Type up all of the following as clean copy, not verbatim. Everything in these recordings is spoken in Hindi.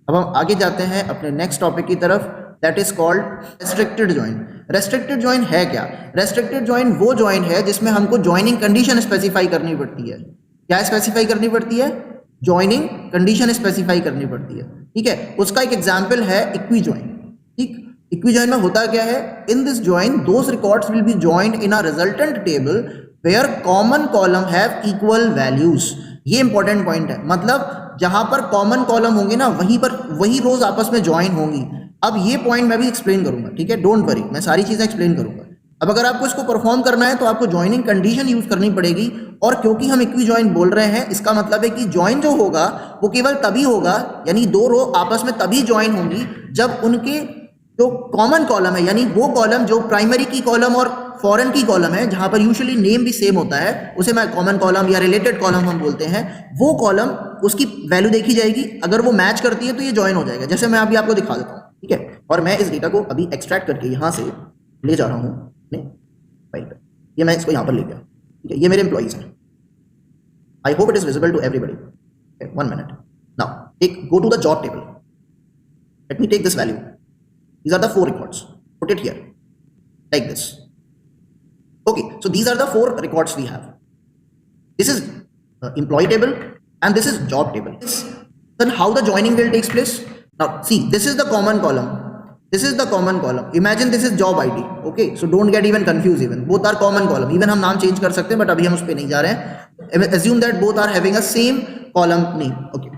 अब हम आगे जाते हैं अपने नेक्स्ट टॉपिक की तरफ, that is called restricted join. Restricted join है क्या? रेस्ट्रिक्टेड जॉइन वो जॉइन है जिसमें हमको जॉइनिंग कंडीशन स्पेसिफाई करनी पड़ती है। क्या स्पेसिफाई करनी पड़ती है? जॉइनिंग कंडीशन स्पेसिफाई करनी पड़ती है। ठीक है, उसका एक एग्जाम्पल है इक्वी जॉइन। ठीक, इक्वी जॉइन में होता क्या है? In this join those records will be joined in a resultant table where common column have equal values. ये इंपॉर्टेंट पॉइंट है, मतलब जहां पर कॉमन कॉलम होंगे ना वहीं पर वही रोज आपस में ज्वाइन होंगी। अब ये पॉइंट मैं भी एक्सप्लेन करूंगा, ठीक है, डोंट वरी, मैं सारी चीजें एक्सप्लेन करूंगा। अब अगर आपको इसको परफॉर्म करना है तो आपको ज्वाइनिंग कंडीशन यूज करनी पड़ेगी, और क्योंकि हम इक्वी ज्वाइन बोल रहे हैं इसका मतलब है कि ज्वाइन जो होगा वो केवल तभी होगा, यानी दो रो आपस में तभी ज्वाइन होंगी जब उनके जो कॉमन कॉलम है, यानी वो कॉलम जो प्राइमरी की कॉलम और फॉरेन की कॉलम है जहां पर यूजुअली नेम भी सेम होता है, उसे मैं कॉमन कॉलम या रिलेटेड कॉलम हम बोलते हैं, वो कॉलम उसकी वैल्यू देखी जाएगी। अगर वो मैच करती है तो ये ज्वाइन हो जाएगा, जैसे मैं अभी आपको दिखा देता हूँ। ठीक है, और मैं इस डेटा को अभी एक्सट्रैक्ट करके यहाँ से ले जा रहा हूँ अपने फाइल पर। ये मैं इसको यहाँ पर ले गया। ठीक है, ये मेरे एम्प्लॉइज हैं। I hope it is visible to everybody. 1 minute now, take go to the job table. Let me take this value. These are the 4 records. Put it here like this. Okay, so these are the 4 records we have. This is employee table and this is job table. Then how the joining will takes place? Now see, this is the common column. This is the common column. Imagine this is job ID. Okay, so don't get even confused. Even both are common column. Even हम नाम change कर सकते हैं, but अभी हम उस पे नहीं जा रहे हैं. Assume that both are having a same column name. Okay.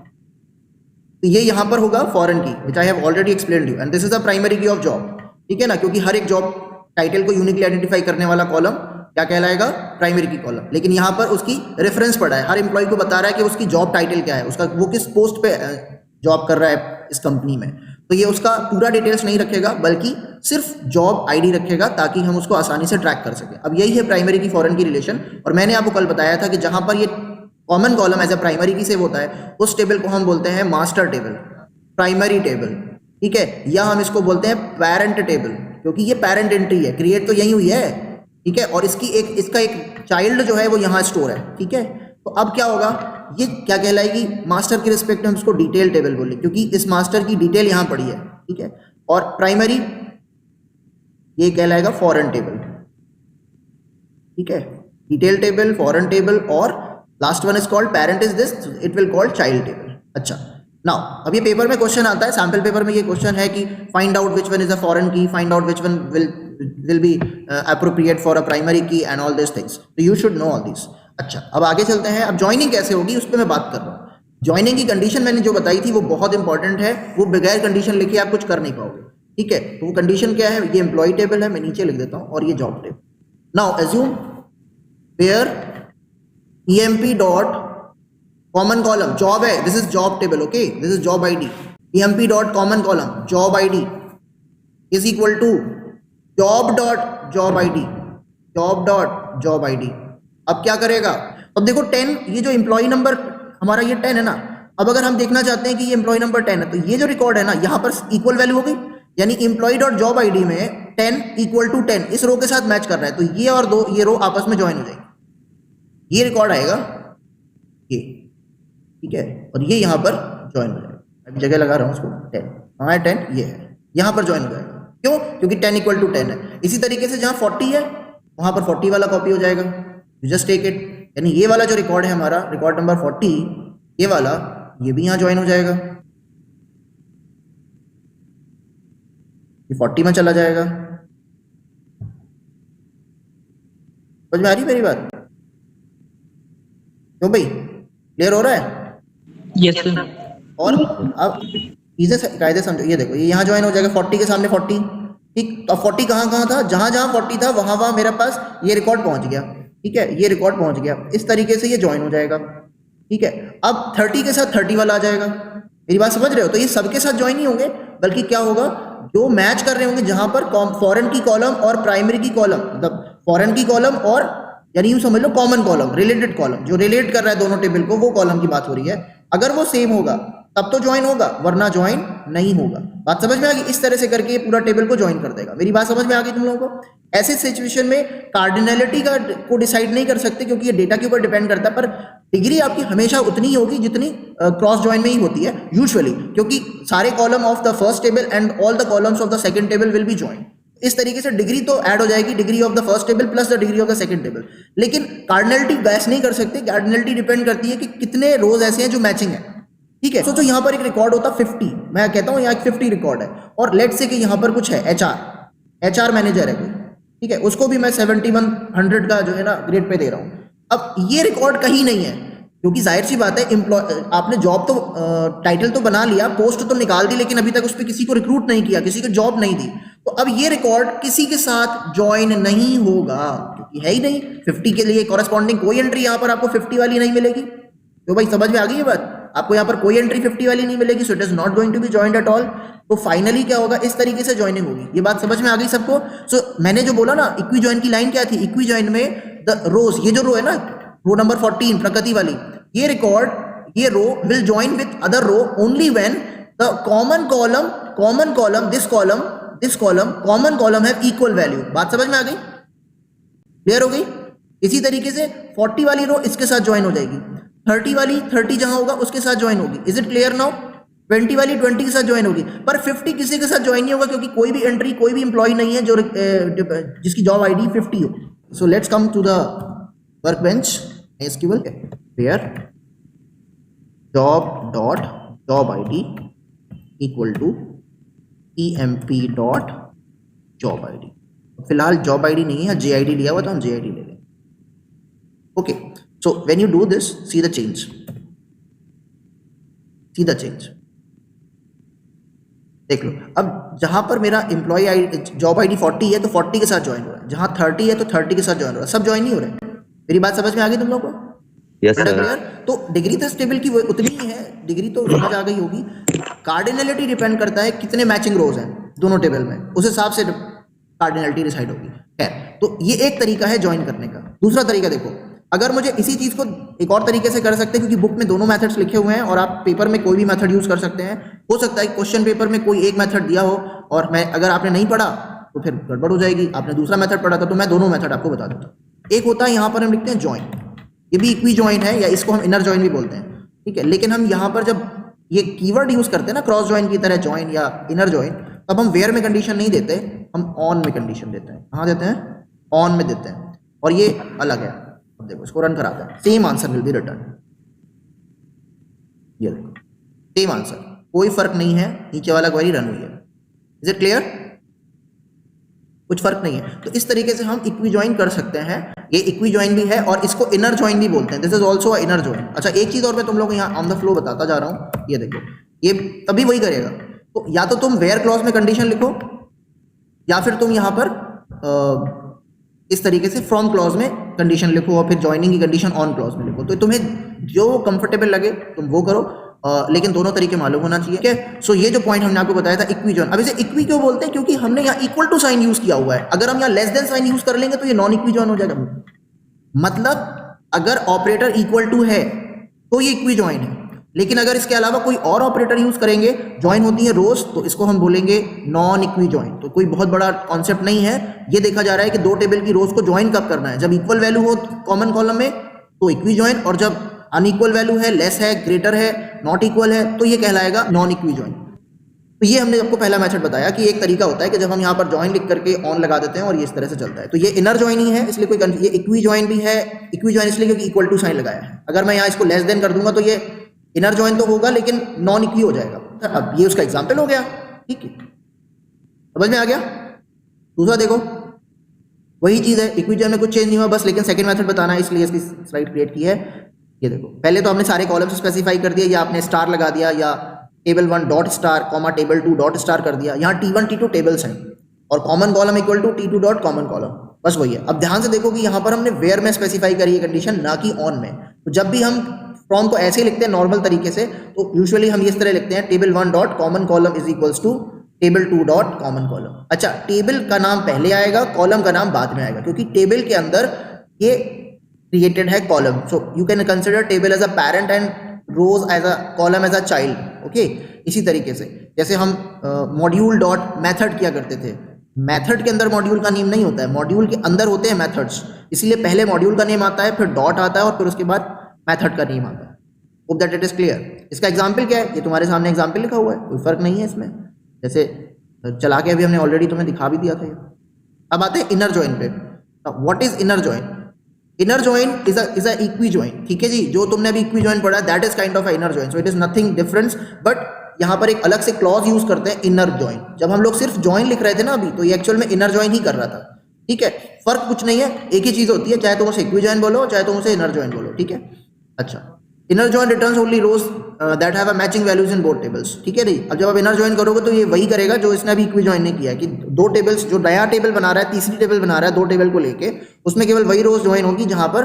तो ये यहां पर होगा foreign key, which I have already explained you, and this is the primary key of job. ठीक है ना, क्योंकि हर एक जॉब टाइटल को यूनिकली आइडेंटिफाई करने वाला कॉलम क्या कहलाएगा? प्राइमरी की कॉलम। लेकिन यहां पर उसकी रेफरेंस पड़ा है, हर एम्प्लॉय को बता रहा है कि उसकी जॉब टाइटल क्या है, उसका वो किस पोस्ट पे जॉब कर रहा है इस कंपनी में। तो ये उसका पूरा डिटेल्स नहीं रखेगा, बल्कि सिर्फ जॉब आईडी रखेगा ताकि हम उसको आसानी से ट्रैक कर सकें। अब यही है प्राइमरी की फॉरेन की रिलेशन। और मैंने आपको कल बताया था कि जहां पर ये common column as a primary key save होता है, उस टेबल को हम बोलते हैं मास्टर टेबल, प्राइमरी टेबल। ठीक है, या हम इसको बोलते हैं पेरेंट टेबल, क्योंकि ये पेरेंट एंट्री है, क्रिएट तो यही हुई है। ठीक है, और इसका एक चाइल्ड जो है वो यहाँ स्टोर है। ठीक है, तो अब क्या होगा, ये क्या कहलाएगी? मास्टर के रिस्पेक्ट में हम इसको डिटेल टेबल बोले, क्योंकि इस मास्टर की डिटेल यहाँ पड़ी है। ठीक है, और प्राइमरी ये कहलाएगा फॉरेन टेबल। ठीक है, डिटेल टेबल, फॉरेन टेबल, और last one is called parent, is this, it will called child table. अच्छा, नाउ अब ये पेपर में क्वेश्चन आता है, सैम्पल पेपर में ये क्वेश्चन है कि find out which one is a foreign key, find out which one will be appropriate for a primary key and all this things. तो you should know all this. अच्छा, अब आगे चलते हैं। अब ज्वाइनिंग कैसे होगी उस पर मैं बात कर रहा हूँ। ज्वाइनिंग की कंडीशन मैंने जो बताई थी वो बहुत इंपॉर्टेंट है, वो बगैर कंडीशन लिखे आप कुछ कर नहीं पाओगे। ठीक है, तो वो कंडीशन क्या है? ये एम्प्लॉय टेबल है, मैं नीचे लिख देता हूँ, और ये job table. Now assume where emp dot common column job है, this is job table, okay, this is job id, emp dot common column job id is equal to job dot job id, job dot job id। अब क्या करेगा? अब देखो 10, ये जो एम्प्लॉय नंबर हमारा ये 10 है ना, अब अगर हम देखना चाहते हैं कि ये एम्प्लॉय नंबर 10 है, तो ये जो रिकॉर्ड है ना यहाँ पर इक्वल वैल्यू हो गई, यानी एम्प्लॉय डॉट जॉब आईडी में 10 इक्वल टू 10 इस रो के साथ मैच कर रहा है, तो ये और ये रो आपस में ज्वाइन हो जाएगी, ये रिकॉर्ड आएगा ये। ठीक है, और ये यहाँ पर ज्वाइन हो जाएगा। अभी जगह लगा रहा हूँ उसको 10, हाँ है 10, ये है, यहाँ पर ज्वाइन हो जाएगा। क्यों? क्योंकि 10 इक्वल टू 10 है। इसी तरीके से जहाँ 40 है वहाँ पर 40 वाला कॉपी हो जाएगा, यू जस्ट टेक इट, यानी ये वाला जो रिकॉर्ड है हमारा, रिकॉर्ड नंबर 40, ये वाला, ये भी यहाँ ज्वाइन हो जाएगा, ये 40 में चला जाएगा। समझ में आ रही मेरी बात? क्यों भाई, क्लियर हो रहा है? Yes sir. और अब चीजें कायदे समझो, ये देखो, ये यहाँ ज्वाइन हो जाएगा 40 के सामने 40। ठीक, तो 40 कहाँ कहाँ था? जहाँ जहाँ 40 था वहाँ वहाँ मेरे पास ये रिकॉर्ड पहुँच गया। ठीक है, ये रिकॉर्ड पहुँच गया, इस तरीके से ये ज्वाइन हो जाएगा। ठीक है, अब 30 के साथ 30 वाला आ जाएगा। मेरी बात समझ रहे हो? तो ये सबके साथ ज्वाइन नहीं होंगे, बल्कि क्या होगा, जो मैच कर रहे होंगे, जहां पर फॉरेन की कॉलम और प्राइमरी की कॉलम, मतलब फॉरेन की कॉलम और यानी यूं समझ लो कॉमन कॉलम, रिलेटेड कॉलम, जो रिलेट कर रहा है दोनों टेबल को, वो कॉलम की बात हो रही है। अगर वो सेम होगा तब तो ज्वाइन होगा, वरना ज्वाइन नहीं होगा। बात समझ में आ गई? इस तरह से करके पूरा टेबल को ज्वाइन कर देगा। मेरी बात समझ में आ गई तुम लोगों को? ऐसे सिचुएशन में कार्डिनलिटी को डिसाइड नहीं कर सकते, क्योंकि ये डेटा के ऊपर डिपेंड करता है, पर डिग्री आपकी हमेशा उतनी ही होगी जितनी क्रॉस जॉइन में ही होती है यूजुअली, क्योंकि सारे column of the first table and all the columns of the second table will be join. इस तरीके से डिग्री तो ऐड हो जाएगी, degree of the first table plus the degree of the second table. लेकिन कार्डिनलिटी गैस नहीं कर सकते, कार्डिनलिटी डिपेंड करती है कि कितने रोज ऐसे हैं जो मैचिंग है, ठीक है। तो यहाँ पर एक रिकॉर्ड होता है 50, मैं कहता हूँ यहाँ 50 रिकॉर्ड है, और लेट से कि यहाँ पर कुछ है एचआर मैनेजर है कोई, ठीक है, उसको भी मैं 7100 का जो है ना ग्रेड पे दे रहा हूँ। अब ये रिकॉर्ड कहीं नहीं है, क्योंकि जाहिर सी बात है आपने जॉब तो टाइटल तो बना लिया, पोस्ट तो निकाल दी, लेकिन अभी तक उस पर किसी को रिक्रूट नहीं किया, किसी को जॉब नहीं दी। तो अब ये रिकॉर्ड किसी के साथ ज्वाइन नहीं होगा, क्योंकि है ही नहीं। 50 के लिए कॉरेस्पॉन्डिंग कोई एंट्री यहाँ पर आपको 50 वाली नहीं मिलेगी। तो भाई समझ में आ गई ये बात, आपको यहाँ पर कोई एंट्री 50 वाली नहीं मिलेगी, so it is not going to be joined at all. तो फाइनली क्या होगा, इस तरीके से ज्वाइनिंग होगी। ये बात समझ में आ गई सबको। सो मैंने जो बोला ना, इक्वी ज्वाइन की लाइन क्या थी, इक्वी ज्वाइन में द रोज, ये जो रो है ना, रो नंबर 14 प्रकृति वाली, ये रिकॉर्ड, ये row will join with other row only when the common column this column common column have equal value. बात समझ में आ गई, क्लियर हो गई। इसी तरीके से 40 वाली रो इसके साथ ज्वाइन हो जाएगी, 30 वाली 30 जहां होगा उसके साथ ज्वाइन होगी। Is it clear now? 20 वाली 20 के साथ ज्वाइन होगी, पर 50 किसी के साथ ज्वाइन नहीं होगा, क्योंकि कोई भी एंट्री, कोई भी एम्प्लॉय नहीं है जो जिसकी जॉब आईडी 50 हो। So let's come to the workbench SQL, where job id equal to emp dot job id। फिलहाल जॉब id नहीं है, JID लिया हुआ, तो हम JID ले लेंगे। Okay, so when you do this, see the change, देख लो। अब जहां पर मेरा एम्प्लॉय आई जॉब आईडी 40 है, तो 40 के साथ ज्वाइन हो रहा है, जहां 30 है तो 30 के साथ ज्वाइन हो रहा है, सब ज्वाइन नहीं हो रहे हैं। मेरी बात समझ में आ गई तुम लोग को? Yes sir. क्लियर? तो डिग्री तो स्टेबल की वो उतनी ही है, डिग्री तो समझ आ गई होगी। कार्डिनलिटी डिपेंड करता है कितने मैचिंग रोज हैं दोनों टेबल में, उस हिसाब से कार्डिनलिटी डिसाइड होगी। खैर, तो ये एक तरीका है ज्वाइन करने का। दूसरा तरीका देखो, अगर मुझे इसी चीज को एक और तरीके से कर सकते हैं, क्योंकि बुक में दोनों मेथड्स लिखे हुए हैं और आप पेपर में कोई भी मेथड यूज कर सकते हैं। हो सकता है क्वेश्चन पेपर में कोई एक मेथड दिया हो और मैं, अगर आपने नहीं पढ़ा तो फिर गड़बड़ हो जाएगी, आपने दूसरा मेथड पढ़ा था, तो मैं दोनों मेथड आपको बता देता हूँ। एक होता है यहाँ पर हम लिखते हैं ज्वाइन, ये भी इक्वी ज्वाइन है, या इसको हम इनर ज्वाइन भी बोलते हैं, ठीक है। लेकिन हम यहाँ पर जब ये कीवर्ड यूज करते हैं ना, क्रॉस ज्वाइन की तरह ज्वाइन या इनर ज्वाइन, तब हम वेयर में कंडीशन नहीं देते, हम ऑन में कंडीशन देते हैं। कहाँ देते हैं? ऑन में देते हैं, और ये अलग है। अब देखो, इसको रन कराते हैं, same answer will be return. ये देखो, सेम आंसर, कोई फर्क नहीं है, नीचे वाला क्वेरी रन हुई है। Is it clear? कुछ फर्क नहीं है। तो इस तरीके से हम इक्वी ज्वाइन कर सकते हैं। ये इक्वी ज्वाइन भी है और इसको इनर ज्वाइन भी बोलते हैं। This is also a inner join. अच्छा, एक चीज और मैं तुम लोग को यहाँ ऑन द फ्लो बताता जा रहा हूँ। ये देखो, ये तभी वही करेगा। तो या तो तुम वेयर क्लॉज में कंडीशन लिखो, या फिर तुम यहाँ पर इस तरीके से फ्रॉम क्लॉज में कंडीशन लिखो, और फिर ज्वाइनिंग की कंडीशन ऑन क्लॉज में लिखो। तो तुम्हें जो कंफर्टेबल लगे तुम वो करो, लेकिन दोनों तरीके मालूम होना चाहिए। ठीक है। सो ये जो पॉइंट हमने आपको बताया था इक्वी ज्वाइन, अब इसे इक्वी क्यों बोलते हैं? क्योंकि हमने यहाँ इक्वल टू साइन यूज किया हुआ है। अगर हम यहाँ लेस देन साइन यूज कर लेंगे तो ये नॉन इक्वी ज्वाइन हो जाएगा। मतलब अगर ऑपरेटर इक्वल टू है तो ये इक्वी ज्वाइन है, लेकिन अगर इसके अलावा कोई और ऑपरेटर यूज करेंगे, ज्वाइन होती है रोज, तो इसको हम बोलेंगे नॉन इक्वी ज्वाइन। तो कोई बहुत बड़ा कॉन्सेप्ट नहीं है। ये देखा जा रहा है कि दो टेबल की रोज को ज्वाइन कब करना है, जब इक्वल वैल्यू हो कॉमन कॉलम में तो इक्वी ज्वाइन, और जब अनइक्वल वैल्यू है, लेस है, ग्रेटर है, नॉट इक्वल है, तो ये कहलाएगा नॉन इक्वी ज्वाइन। तो ये हमने आपको पहला मेथड बताया कि एक तरीका होता है कि जब हम यहाँ पर ज्वाइन लिख करके ऑन लगा देते हैं और ये इस तरह से चलता है। तो ये इनर ज्वाइन ही है, इसलिए कोई ये इक्वी ज्वाइन भी है। इक्वी ज्वाइन इसलिए क्योंकि इक्वल टू साइन लगाया है। अगर मैं यहाँ इसको लेस देन कर दूंगा तो ये इनर ज्वाइन तो होगा लेकिन नॉन इक्वी हो जाएगा। अब ये उसका एग्जाम्पल हो गया। ठीक है, समझ में आ गया। दूसरा देखो, वही चीज है, इक्वी ज्वाइन में कुछ चेंज नहीं हुआ बस, लेकिन सेकंड मेथड बताना है इसलिए इसकी स्लाइड क्रिएट की है। ये देखो, पहले तो हमने सारे कॉलम्स स्पेसिफाई कर दिया, या आपने स्टार लगा दिया, या table 1 dot star comma table 2 dot star कर दिया। यहाँ T1 T2 टेबल्स हैं और common column equal to T2 dot common column, बस वही है। अब ध्यान से देखो कि यहाँ पर हमने वेयर में स्पेसिफाई करी है कंडीशन, ना कि ऑन में। तो जब भी हम फ्रॉम को ऐसे ही लिखते हैं नॉर्मल तरीके से, तो यूजुअली हम इस तरह लिखते हैं table 1 dot common column is equals to table 2 dot common column. अच्छा, टेबल का नाम पहले आएगा, कॉलम का नाम बाद में आएगा, क्योंकि टेबल के अंदर ये क्रिएटेड है column. So you can consider table as a parent and rows as a column as a child. Okay, इसी तरीके से जैसे हम मॉड्यूल डॉट मेथड किया करते थे, मेथड के अंदर मॉड्यूल का नेम नहीं होता है, मॉड्यूल के अंदर होते हैं मेथड्स, इसलिए पहले मॉड्यूल का नेम आता है, फिर डॉट आता है और फिर उसके बाद मेथड का नेम आता है। Hope that it is clear. इसका एग्जाम्पल क्या है, ये तुम्हारे सामने एग्जाम्पल लिखा हुआ है, कोई फर्क नहीं है इसमें, जैसे चला के अभी हमने ऑलरेडी तुम्हें दिखा भी दिया था। अब आते हैं इनर जॉइन पे। What is inner join? Inner join is a equi join, ठीक है जी, जो तुमने अभी इक्वी जॉइन पढ़ा that is kind of inner join, so it is nothing difference, but यहाँ पर एक अलग से क्लॉज यूज करते हैं इनर जॉइन। जब हम लोग सिर्फ जॉइन लिख रहे थे ना अभी, तो ये एक्चुअल में इनर जॉइन ही कर रहा था, ठीक है। फर्क कुछ नहीं है, एक ही चीज होती है, चाहे तुम उसे इक्वी जॉइन बोलो चाहे तुम उसे इनर जॉइन बोलो, ठीक है। अच्छा, inner join returns only rows that have a matching values in both tables, ठीक है जी। अब जब आप इनर जॉइन करोगे तो ये वही करेगा जो इसने अभी इक्वी जॉइन ने किया है, कि दो टेबल्स, जो नया टेबल बना रहा है, तीसरी टेबल बना रहा है, दो टेबल को लेके, उसमें केवल वही रोज ज्वाइन होगी जहां पर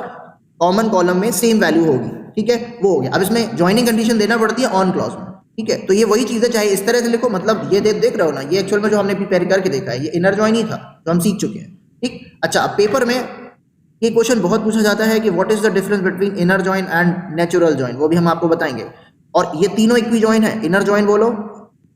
कॉमन कॉलम में सेम वैल्यू होगी, ठीक है, वो हो गया। अब इसमें ज्वाइनिंग कंडीशन देना पड़ती है ऑन क्लॉज में, ठीक है। तो ये वही चीज है, चाहे इस तरह से लिखो, मतलब ये देख रहे हो ना, ये एक्चुअल में जो हमने प्रिपेयर करके देखा है ये इनर जॉइन ही था, जो हम सीख चुके हैं, ठीक। अच्छा, अब पेपर में ये क्वेश्चन बहुत पूछा जाता है कि what is the difference between inner join and natural join, वो भी हम आपको बताएंगे। और ये तीनों इक्वी जॉइन है, इनर जॉइन बोलो,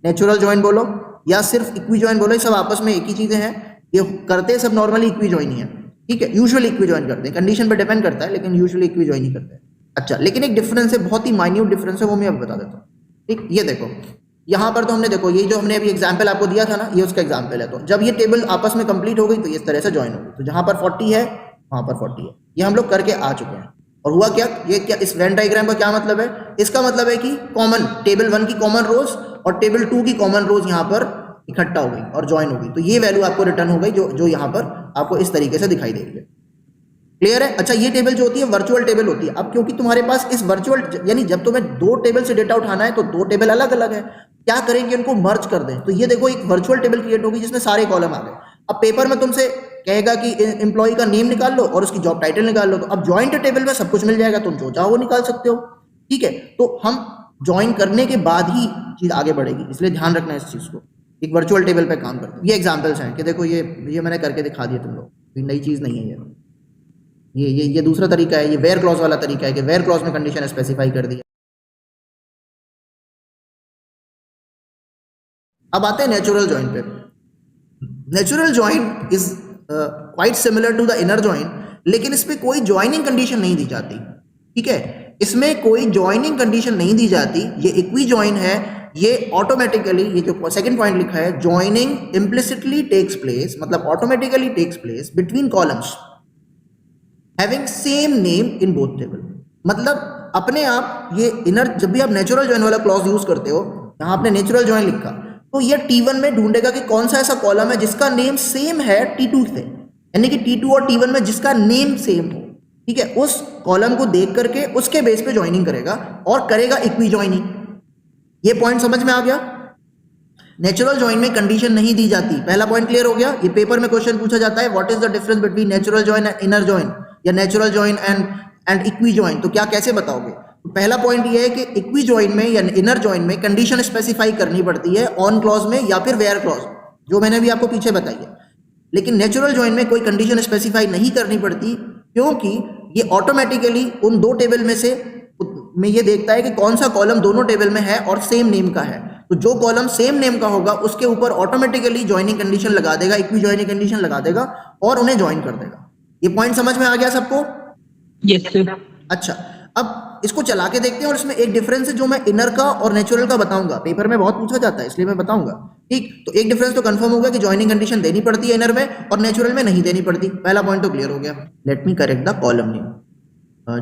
नेचुरल जॉइन बोलो या सिर्फ इक्वी जॉइन बोलो, ये सब आपस में एक ही चीजें हैं, ये करते सब नॉर्मली इक्वी जॉइन ही है, ठीक है। यूजुअली इक्वी जॉइन करते हैं, कंडीशन पे डिपेंड करता है, लेकिन यूजुअली इक्वी जॉइन ही करते हैं। अच्छा, लेकिन एक डिफरेंस है, बहुत ही माइन्यूट डिफरेंस है, वो मैं अब बता देता हूँ, ठीक। ये देखो, यहाँ पर तो हमने देखो, ये जो हमने अभी एग्जाम्पल आपको दिया था ना, ये उसका एग्जाम्पल है। तो जब ये टेबल आपस में कंप्लीट हो गई तो इस तरह से ज्वाइन होगी, तो जहां पर 40 है वहां पर 40 है, ये हम लोग करके आ चुके हैं। और हुआ क्या, ये क्या, इस वेन डायग्राम का क्या मतलब है? इसका मतलब है कि कॉमन टेबल 1 की कॉमन रोज और टेबल 2 की कॉमन रोज यहाँ पर इकट्ठा हो गई और ज्वाइन हो गई, तो ये वैल्यू आपको रिटर्न हो गई, जो यहाँ पर आपको इस तरीके से दिखाई देगी। क्लियर है? अच्छा, ये टेबल जो होती है वर्चुअल टेबल होती है। अब क्योंकि तुम्हारे पास इस वर्चुअल, यानी जब तुम्हें दो टेबल से डेटा उठाना है तो दो टेबल अलग अलग है, क्या करेंगे, उनको मर्ज कर दें। तो ये देखो, एक वर्चुअल टेबल क्रिएट होगी जिसमें सारे कॉलम आ गए। अब पेपर में तुमसे कहेगा कि एम्प्लॉय का नेम निकाल लो और उसकी जॉब टाइटल निकाल लो, तो अब ज्वाइंट टेबल में सब कुछ मिल जाएगा, तुम जो चाहो वो निकाल सकते हो, ठीक है। तो हम ज्वाइन करने के बाद ही चीज आगे बढ़ेगी, इसलिए ध्यान रखना इस चीज को। एक वर्चुअल टेबल पे काम करते हैं। ये एग्जांपल्स हैं कि देखो, ये मैंने करके दिखा दिया तुम लोग, कोई नई चीज नहीं है ये दूसरा तरीका है, ये वेयर क्लॉज वाला तरीका है कि वेयर क्लॉज में कंडीशन स्पेसिफाई कर दी। अब आते हैं नेचुरल जॉइन पे। Natural join is quite similar to the inner join, लेकिन इस पे कोई ज्वाइनिंग कंडीशन नहीं दी जाती, ठीक है। इसमें कोई ज्वाइनिंग कंडीशन नहीं दी जाती, ये इक्वी जॉइन है। ये ऑटोमेटिकली, ये जो सेकंड पॉइंट लिखा है, ज्वाइनिंग इम्प्लिसिटली टेक्स प्लेस, मतलब automatically takes place between columns having same name in both table. मतलब अपने आप ये इनर, जब भी आप नेचुरल जॉइन वाला क्लॉज यूज करते हो, यहां आपने नेचुरल जॉइन लिखा, तो ये T1 में ढूंढेगा कि कौन सा ऐसा कॉलम है जिसका नेम सेम है T2 से, यानी कि T2 और T1 में जिसका नेम सेम हो, ठीक है। उस कॉलम को देख करके उसके बेस पे ज्वाइनिंग करेगा और करेगा इक्वी जॉइनिंग। ये पॉइंट समझ में आ गया? नेचुरल जॉइन में कंडीशन नहीं दी जाती, पहला पॉइंट क्लियर हो गया। ये पेपर में क्वेश्चन पूछा जाता है, what is the difference between natural join and inner join, या natural join and equi join, तो क्या कैसे बताओगे? तो पहला पॉइंट ये है कि इक्वी जॉइन में या इनर जॉइन में कंडीशन स्पेसिफाई करनी पड़ती है ऑन क्लॉज में या फिर वेयर क्लॉज, जो मैंने भी आपको पीछे बताई है। लेकिन नेचुरल जॉइन में कोई कंडीशन स्पेसिफाई नहीं करनी पड़ती, क्योंकि ये ऑटोमेटिकली उन दो टेबल में से ये देखता है कि कौन सा कॉलम दोनों टेबल में है और सेम नेम का है। तो जो कॉलम सेम नेम का होगा उसके ऊपर ऑटोमेटिकली ज्वाइनिंग कंडीशन लगा देगा, इक्वी ज्वाइनिंग कंडीशन लगा देगा और उन्हें ज्वाइन कर देगा। ये पॉइंट समझ में आ गया सबको? Yes sir. अच्छा, अब इसको चला के देखते हैं और इसमें एक डिफरेंस है जो मैं इनर का और नेचुरल का बताऊंगा, पेपर में बहुत पूछा जाता है इसलिए मैं बताऊंगा, ठीक। तो एक डिफरेंस तो कंफर्म हो गया कि ज्वाइनिंग कंडीशन देनी पड़ती है इनर में और नेचुरल में नहीं देनी पड़ती, पहला पॉइंट तो क्लियर हो गया। Let me correct the column name,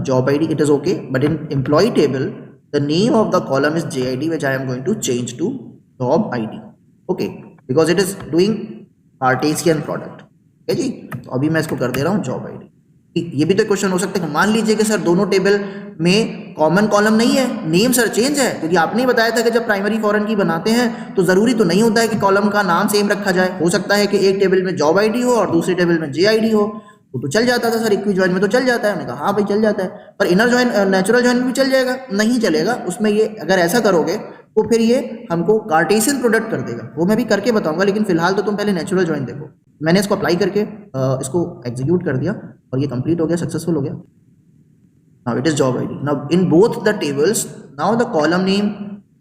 job ID it is okay, but in employee table the name of the column is JID, which I am going to change to job ID, okay, because it is doing Cartesian product, है जी। तो अभी मैं इसको कर दे रहा हूँ job ID। ये भी तो क्वेश्चन हो सकता है कि मान लीजिए कि सर दोनों टेबल में कॉमन कॉलम नहीं है, नेम सर चेंज है, क्योंकि आपने ही बताया था कि जब प्राइमरी फॉरेन की बनाते हैं तो जरूरी तो नहीं होता है कि कॉलम का नाम सेम रखा जाए, हो सकता है कि एक टेबल में जॉब आईडी हो और दूसरे टेबल में JID हो, तो चल जाता था सर, इक्वी ज्वाइन में तो चल जाता है। मैंने कहा हाँ भाई चल जाता है, पर इनर ज्वाइन नेचुरल ज्वाइन में भी चल जाएगा? नहीं चलेगा उसमें। ये अगर ऐसा करोगे तो फिर ये हमको कार्टेशियन प्रोडक्ट कर देगा, वो मैं भी करके बताऊंगा, लेकिन फिलहाल तो तुम पहले नेचुरल ज्वाइन देखो। मैंने इसको अप्लाई करके इसको एग्जीक्यूट कर दिया और ये कंप्लीट हो गया, सक्सेसफुल हो गया। Now it is job ID. Now in both the tables now the column name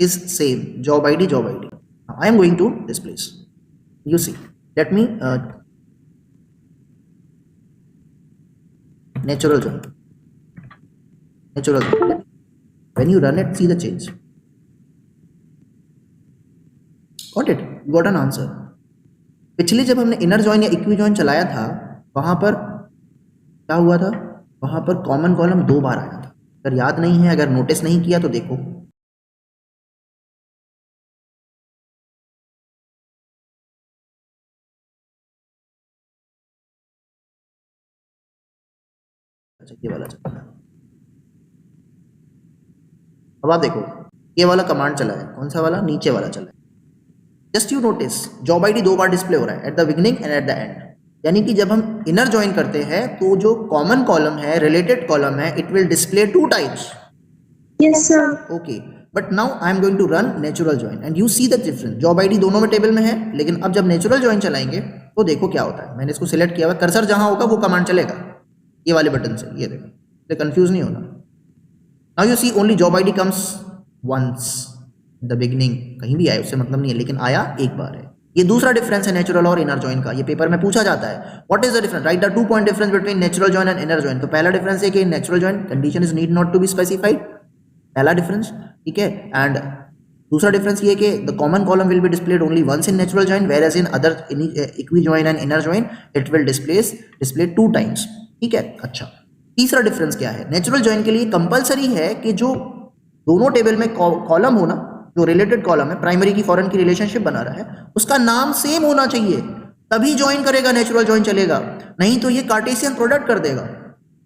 is same, job ID job ID. I am going to this place, you see, let me natural join. natural. When you run it, see the change. Got it? Got an answer. पिछले जब हमने इनर जॉइन या इक्वी जॉइन चलाया था वहां पर क्या हुआ था, वहां पर कॉमन कॉलम 2 बार आया था. अगर याद नहीं है, अगर नोटिस नहीं किया तो देखो. अच्छा ये वाला चला. अब आप देखो ये वाला कमांड चला है, कौन सा वाला, नीचे वाला चला है. Just you notice job ID 2 bar display हो रहा है, at the beginning and at the end. यानी कि जब हम इनर ज्वाइन करते हैं तो जो कॉमन कॉलम है, रिलेटेड कॉलम है, it will display 2 times. Yes, sir. Okay, but now I am going to run natural join and you see the difference. Job ID दोनों में टेबल में है, लेकिन अब जब नेचुरल ज्वाइन चलाएंगे तो देखो क्या होता है. मैंने इसको सिलेक्ट किया हुआ, कर्सर जहां होगा वो कमांड चलेगा ये वाले बटन से. ये देखो, तो कंफ्यूज नहीं होना. Now you see only job ID comes once the beginning. कहीं भी आए उससे मतलब नहीं है, लेकिन आया एक बार है. ये दूसरा डिफरेंस है नेचुरल और इनर जॉइन का. ये पेपर में पूछा जाता है, what is the difference, write the 2 point difference between natural join and inner join. तो पहला डिफरेंस है कि natural join condition is need not to be specified, पहला डिफरेंस, ठीक है. एंड दूसरा डिफरेंस ये है कि the common column will be displayed only once in natural join, whereas in other equi join and inner join it will display 2 times, ठीक है. अच्छा, तीसरा डिफरेंस क्या है, नेचुरल जॉइन के लिए कंपलसरी है कि जो दोनों टेबल में कॉलम होना, जो रिलेटेड कॉलम है, प्राइमरी की फॉरेन की रिलेशनशिप बना रहा है, उसका नाम सेम होना चाहिए, तभी ज्वाइन करेगा, नेचुरल ज्वाइन चलेगा. नहीं तो ये कार्टेशियन प्रोडक्ट कर देगा.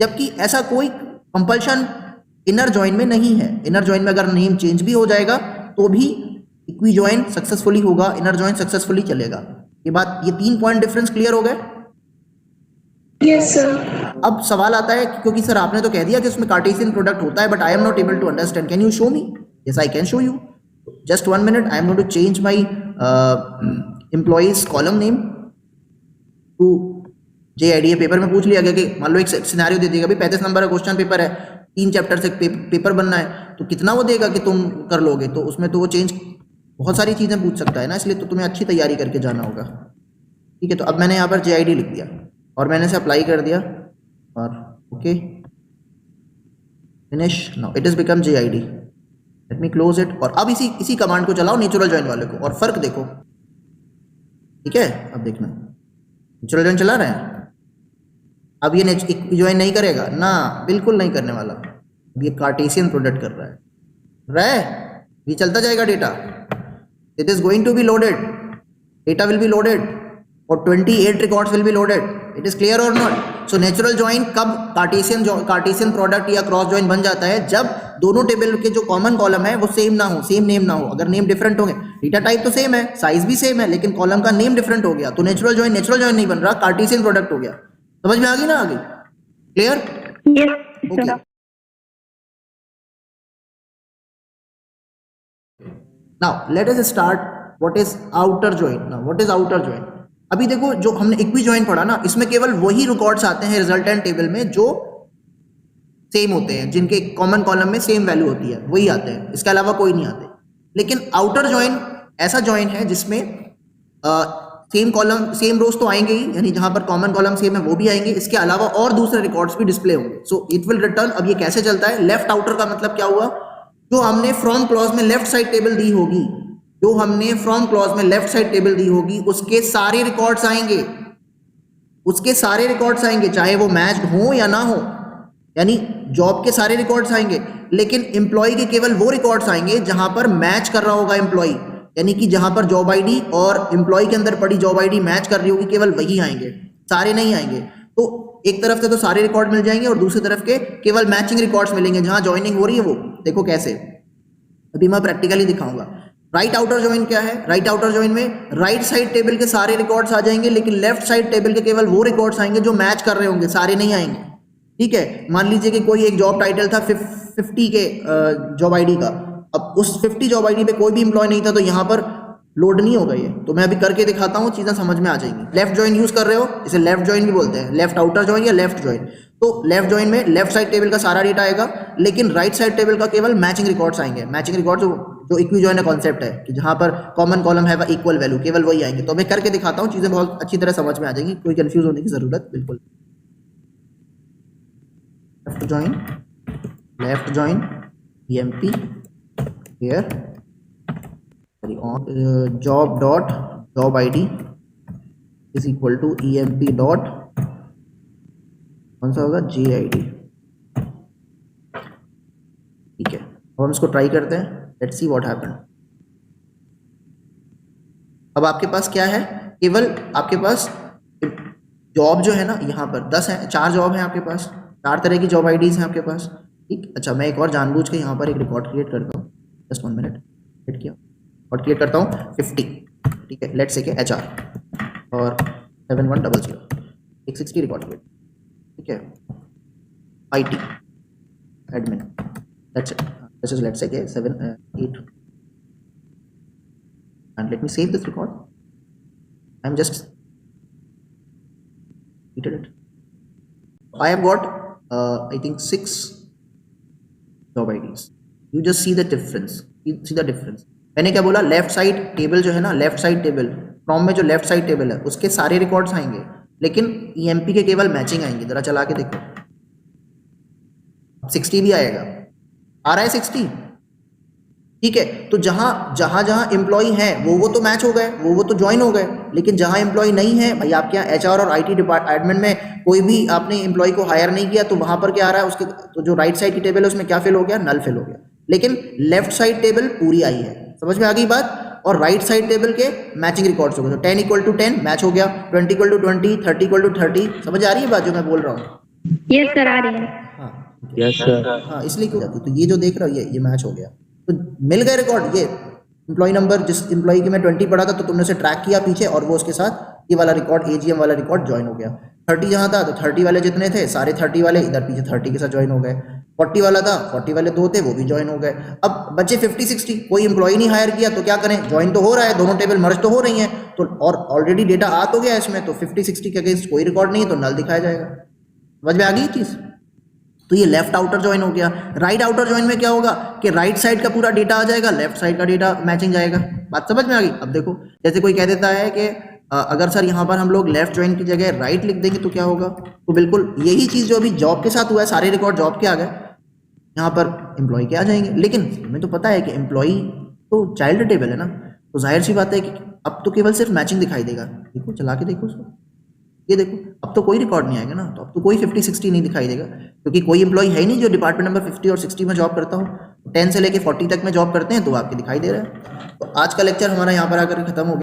जबकि ऐसा कोई कंपल्शन इनर ज्वाइन में नहीं है. इनर ज्वाइन में अगर नेम चेंज भी हो जाएगा तो भी इक्वी ज्वाइन सक्सेसफुली होगा, इनर ज्वाइन सक्सेसफुली चलेगा. ये बात, ये 3 पॉइंट डिफरेंस क्लियर हो गए. Yes, sir. अब सवाल आता है क्योंकि सर आपने तो कह दिया कि उसमें कार्टेशियन प्रोडक्ट होता है, but I am not able to understand, can you show me. Yes I can show you. Just 1 minute, I am going to change my employees column name to JID. Paper में पूछ लिया गया कि मान लो एक सिनेरियो दे देगा, भाई 35 नंबर का क्वेश्चन पेपर है, 3 चैप्टर से पेपर बनना है, तो कितना वो देगा कि तुम कर लोगे. तो उसमें तो वो चेंज बहुत सारी चीज़ें पूछ सकता है ना, इसलिए तो तुम्हें अच्छी तैयारी करके जाना होगा. ठीक है, तो अब मैंने यहाँ पर JID लिख दिया और मैंने इसे अप्लाई कर दिया और okay finish. Now it is become JID. Let me close it. और अब इसी कमांड को चलाओ नेचुरल जॉइन वाले को और फर्क देखो. ठीक है, अब देखना नेचुरल जॉइन चला रहे हैं. अब ये ज्वाइन नहीं करेगा ना, बिल्कुल नहीं करने वाला. अब ये कार्टेशियन प्रोडक्ट कर रहा है. ये चलता जाएगा data. It is going to be loaded, data will be loaded और 28 records will be loaded. It is clear और नॉट. सो नेचुरल ज्वाइन कब कार्टेशियन प्रोडक्ट या क्रॉस ज्वाइन बन जाता है, जब दोनों टेबल के जो कॉमन कॉलम है वो सेम ना हो, सेम नेम ना हो. अगर नेम डिफरेंट होंगे, डेटा टाइप तो सेम है, साइज भी सेम है, लेकिन कॉलम का नेम डिफरेंट हो गया, तो नेचुरल ज्वाइन नहीं बन रहा, कार्टेशियन प्रोडक्ट हो गया. समझ में आ गई ना, आगे clear. Yes, okay. sir. Now let us start. What is outer join. Now what is outer join. अभी देखो जो हमने इक्वी ज्वाइन पढ़ा ना, इसमें केवल वही रिकॉर्ड्स आते हैं रिजल्टेंट टेबल में जो सेम होते हैं, जिनके कॉमन कॉलम में सेम वैल्यू होती है, वही आते हैं, इसके अलावा कोई नहीं आते. लेकिन आउटर ज्वाइन ऐसा ज्वाइन है जिसमें सेम कॉलम सेम रोज तो आएंगे ही, यानी जहां पर कॉमन कॉलम सेम है वो भी आएंगे, इसके अलावा और दूसरे रिकॉर्ड्स भी डिस्प्ले होंगे. So it will return. अब ये कैसे चलता है, लेफ्ट आउटर का मतलब क्या हुआ, जो हमने फ्रॉम क्लॉज में लेफ्ट साइड टेबल दी होगी, जो हमने फ्रॉम क्लॉज में लेफ्ट साइड टेबल दी होगी, उसके सारे रिकॉर्ड्स आएंगे, उसके सारे रिकॉर्ड्स आएंगे, चाहे वो मैच्ड हो या ना हो. यानी जॉब के सारे रिकॉर्ड्स आएंगे, लेकिन एम्प्लॉय के केवल वो रिकॉर्ड्स आएंगे जहां पर मैच कर रहा होगा एम्प्लॉय. यानी कि जहां पर जॉब आईडी और एम्प्लॉय के अंदर पड़ी जॉब आईडी मैच कर रही होगी, केवल वही आएंगे, सारे नहीं आएंगे. तो एक तरफ से तो सारे रिकॉर्ड मिल जाएंगे और दूसरी तरफ के केवल मैचिंग रिकॉर्ड्स मिलेंगे जहां ज्वाइनिंग हो रही है. वो देखो कैसे, अभी मैं प्रैक्टिकली दिखाऊंगा. राइट आउटर ज्वाइन क्या है. राइट आउटर ज्वाइन में राइट साइड टेबल के सारे रिकॉर्ड्स आ जाएंगे, लेकिन लेफ्ट साइड टेबल के केवल वो रिकॉर्ड्स आएंगे जो मैच कर रहे होंगे, सारे नहीं आएंगे. ठीक है, मान लीजिए कि कोई एक जॉब टाइटल था 50 के जॉब आईडी का. अब उस 50 जॉब आईडी पे कोई भी एम्प्लॉय नहीं था, तो यहाँ पर लोड नहीं होगा ये. तो मैं अभी करके दिखाता हूँ, चीजें समझ में आ जाएंगी. लेफ्ट ज्वाइन यूज कर रहे हो, इसे लेफ्ट ज्वाइन भी बोलते हैं, लेफ्ट आउटर ज्वाइन या लेफ्ट ज्वाइन. तो लेफ्ट ज्वाइन में लेफ्ट साइड टेबल का सारा डेटा आएगा, लेकिन राइट साइड टेबल का केवल मैचिंग रिकॉर्ड्स आएंगे. मैचिंग रिकॉर्ड्स जो इक्वी ज्वाइन का कॉन्सेप्ट है कि जहां पर कॉमन कॉलम है इक्वल वैल्यू, केवल वही आएंगे. तो मैं करके दिखाता हूँ, चीजें बहुत अच्छी तरह समझ में आ जाएंगी, कोई कंफ्यूज होने की जरूरत बिल्कुल. Left join left join emp here on job dot job id is equal to emp dot कौन सा होगा JID। ठीक है, अब हम इसको ट्राई करते हैं, लेट्स सी व्हाट हैपन। अब आपके पास क्या है, केवल आपके पास जॉब जो है ना यहाँ पर 10 है, 4 जॉब है आपके पास, 4 तरह की जॉब आईडीज हैं आपके पास। ठीक, अच्छा मैं एक और जानबूझ के यहाँ पर एक रिकॉर्ड क्रिएट करता हूँ, जस्ट 1 मिनट, क्रिएट किया और क्रिएट करता हूँ 50। ठीक है, लेट्स से के HR और 7100 160 रिकॉर्ड क्रिएट। ठीक है, IT admin, that's it, this is let's say के 7 8 and let me save this record. I'm just did it. I have got I think 6 job IDs. You just see the difference. You see the difference. मैंने क्या बोला, लेफ्ट साइड टेबल जो है ना, लेफ्ट साइड टेबल फ्रॉम में जो लेफ्ट साइड टेबल है उसके सारे रिकॉर्ड्स आएंगे, लेकिन EMP के केवल मैचिंग आएंगे। जरा चला के देखो, 60 भी आएगा, आ रहा है 60। ठीक है, तो जहां एम्प्लॉय है वो तो मैच हो गए, वो तो ज्वाइन हो गए, लेकिन जहां एम्प्लॉय नहीं है भाई, आपके यहाँ HR और IT डिपार्टमेंट में कोई भी आपने एम्प्लॉय को हायर नहीं किया, तो वहां पर क्या आ रहा है, उसके तो जो राइट साइड की टेबल है उसमें क्या फिल हो गया, नल फिल हो गया, लेकिन लेफ्ट साइड टेबल पूरी आई है। समझ में आ गई बात? और राइट साइड टेबल के मैचिंग रिकॉर्ड्स हो गए, तो 10 = 10 मैच हो गया, 20 = 20, 30 = 30। समझ आ रही है बात जो मैं बोल रहा हूँ? Yes sir, आ रही है। हाँ यस सर। हाँ, इसलिए क्यों जाती, तो ये जो देख रहा हूँ ये मैच हो गया, तो मिल गए रिकॉर्ड। ये एम्प्लॉय नंबर जिस एम्प्लॉय की मैं 20 पढ़ा था, तो तुमने उसे ट्रैक किया पीछे, और वो उसके साथ ये वाला रिकॉर्ड AGM वाला रिकॉर्ड ज्वाइन हो गया। 30 जहाँ था, तो 30 वाले जितने थे सारे 30 वाले इधर पीछे 30 के साथ ज्वाइन हो गए। 40 वाला था, 40 वाले 2 थे, वो भी ज्वाइन हो गए। अब बचे 50-60, कोई एम्प्लॉय नहीं हायर किया, तो क्या करें, ज्वाइन तो हो रहा है, दोनों टेबल मर्ज तो हो रही हैं, तो और ऑलरेडी डेटा आ तो गया है इसमें, तो 50-60 के अगेंस्ट कोई रिकॉर्ड नहीं है, तो नल दिखाया जाएगा। समझ में आ गई चीज़? तो ये लेफ्ट आउटर ज्वाइन हो गया। राइट आउटर ज्वाइन में क्या होगा कि राइट साइड का पूरा डेटा आ जाएगा, लेफ्ट साइड का डेटा मैचिंग जाएगा। बात समझ में आ गई? अब देखो, जैसे कोई कह देता है कि अगर सर यहाँ पर हम लोग लेफ्ट ज्वाइन की जगह राइट लिख देंगे तो क्या होगा, तो बिल्कुल यही चीज़ जो अभी जॉब के साथ हुआ है, सारे रिकॉर्ड जॉब के आ गए, यहाँ पर एम्प्लॉय के आ जाएंगे। लेकिन हमें तो पता है कि एम्प्लॉय तो चाइल्ड टेबल है ना, तो जाहिर सी बात है कि अब तो केवल सिर्फ मैचिंग दिखाई देगा। देखो, चला के देखो उसको, ये देखो, अब तो कोई रिकॉर्ड नहीं आएगा ना, तो अब तो कोई 50-60 नहीं दिखाई देगा, क्योंकि कोई एम्प्लॉय है ही नहीं जो डिपार्टमेंट नंबर 50 और 60 में जॉब करता हो। 10 से लेके 40 तक में जॉब करते हैं, तो आपके दिखाई दे रहा है। तो आज का लेक्चर हमारा यहाँ पर आकर खत्म हो गया।